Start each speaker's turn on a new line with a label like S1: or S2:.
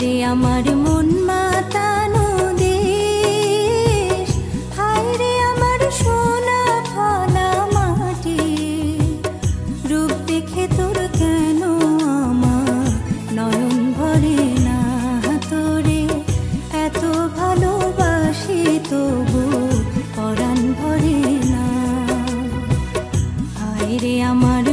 S1: রে আমার মন মাতানো দেশ, হায় রে আমার সোনা ফলা মাটি, রূপ দেখে তোর কেন আমার নয়ন ভরে না, তোরে এত ভালোবাসি তবু পরাণ ভরে না। হায় রে আমার